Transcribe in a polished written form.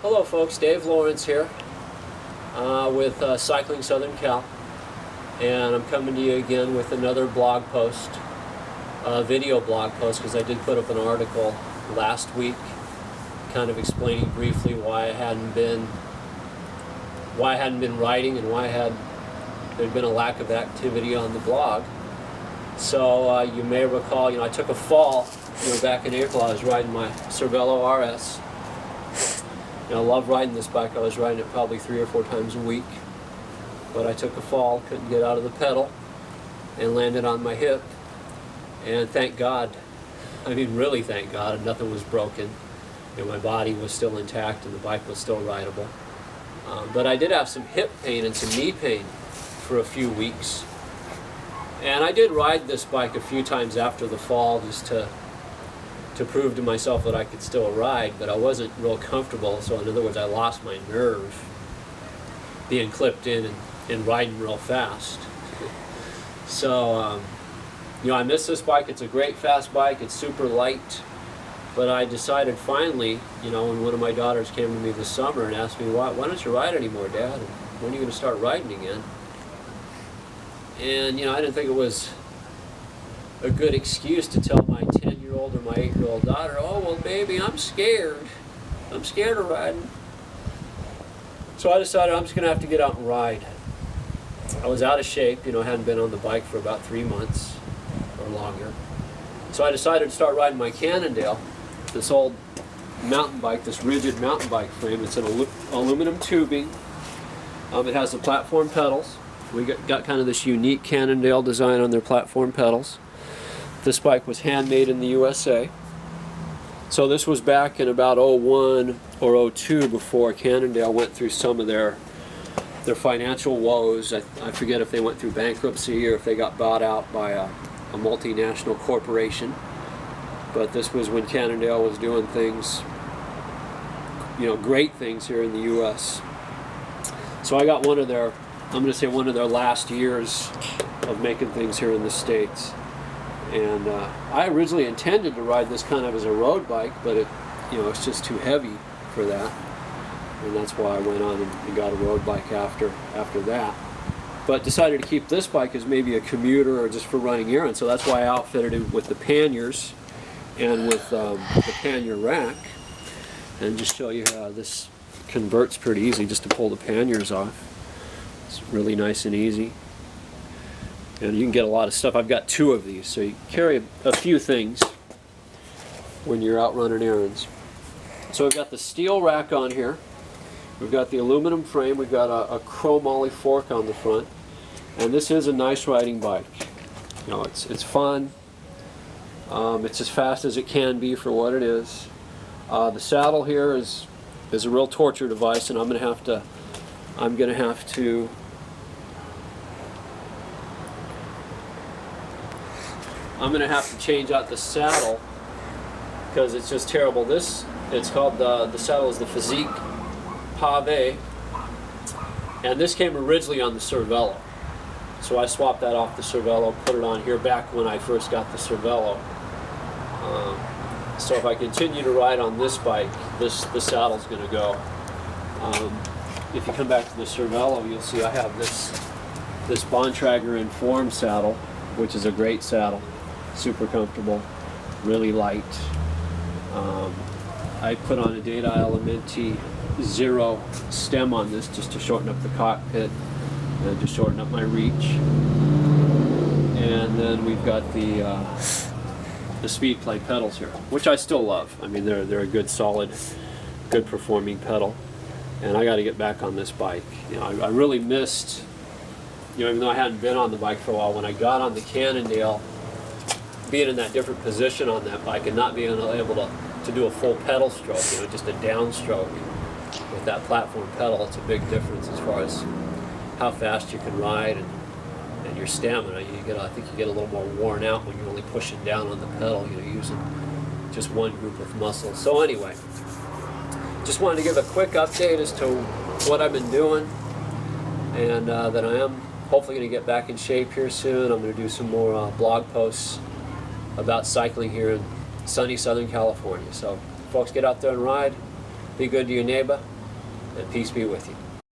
Hello folks, Dave Lawrence here with Cycling Southern Cal, and I'm coming to you again with another blog post, video blog post, because I did put up an article last week kind of explaining briefly why I hadn't been writing and why there'd been a lack of activity on the blog. So you may recall, I took a fall back in April. I was riding my Cervelo RS. I love riding this bike. I was riding it probably 3 or 4 times a week, but I took a fall, couldn't get out of the pedal, and landed on my hip. And thank God, I mean really thank God, nothing was broken, and my body was still intact and the bike was still rideable. But I did have some hip pain and some knee pain for a few weeks, and I did ride this bike a few times after the fall just to prove to myself that I could still ride, but I wasn't real comfortable. So in other words, I lost my nerve being clipped in and riding real fast. So I miss this bike. It's a great fast bike. It's super light. But I decided finally, when one of my daughters came to me this summer and asked me, why don't you ride anymore, Dad? And when are you going to start riding again? And I didn't think it was a good excuse to tell my 10-year-old or my 8-year-old daughter, oh, well, baby, I'm scared. I'm scared of riding. So I decided I'm just going to have to get out and ride. I was out of shape, hadn't been on the bike for about 3 months or longer. So I decided to start riding my Cannondale, this old mountain bike, this rigid mountain bike frame. It's an aluminum tubing. It has the platform pedals. We got kind of this unique Cannondale design on their platform pedals. This bike was handmade in the USA. So this was back in about 01 or 02, before Cannondale went through some of their financial woes. I forget if they went through bankruptcy or if they got bought out by a multinational corporation. But this was when Cannondale was doing things, great things here in the US. So I got one of their last years of making things here in the States. And I originally intended to ride this kind of as a road bike, but it's just too heavy for that. And that's why I went on and got a road bike after that. But decided to keep this bike as maybe a commuter or just for running errands. So that's why I outfitted it with the panniers and with the pannier rack. And just show you how this converts pretty easy just to pull the panniers off. It's really nice and easy. And you can get a lot of stuff. I've got 2 of these, so you carry a few things when you're out running errands. So we've got the steel rack on here. We've got the aluminum frame. We've got a chromoly fork on the front. And this is a nice riding bike. It's fun. It's as fast as it can be for what it is. The saddle here is a real torture device, and I'm gonna have to change out the saddle because it's just terrible. It's called the saddle is the Physique Pave, and this came originally on the Cervelo. So I swapped that off the Cervelo, put it on here back when I first got the Cervelo. So if I continue to ride on this bike, the saddle's going to go. If you come back to the Cervelo, you'll see I have this Bontrager Inform saddle, which is a great saddle. Super comfortable, really light. I put on a Data Elementi Zero stem on this just to shorten up the cockpit and to shorten up my reach. And then we've got the Speed Play pedals here, which I still love. I mean, they're a good, solid, good performing pedal. And I got to get back on this bike. I really missed, even though I hadn't been on the bike for a while, when I got on the Cannondale, being in that different position on that bike and not being able to do a full pedal stroke, just a downstroke with that platform pedal. It's a big difference as far as how fast you can ride and your stamina. I think you get a little more worn out when you're only pushing down on the pedal, using just one group of muscles. So anyway, just wanted to give a quick update as to what I've been doing, and that I am hopefully going to get back in shape here soon. I'm going to do some more blog posts about cycling here in sunny Southern California. So folks, get out there and ride. Be good to your neighbor. and peace be with you.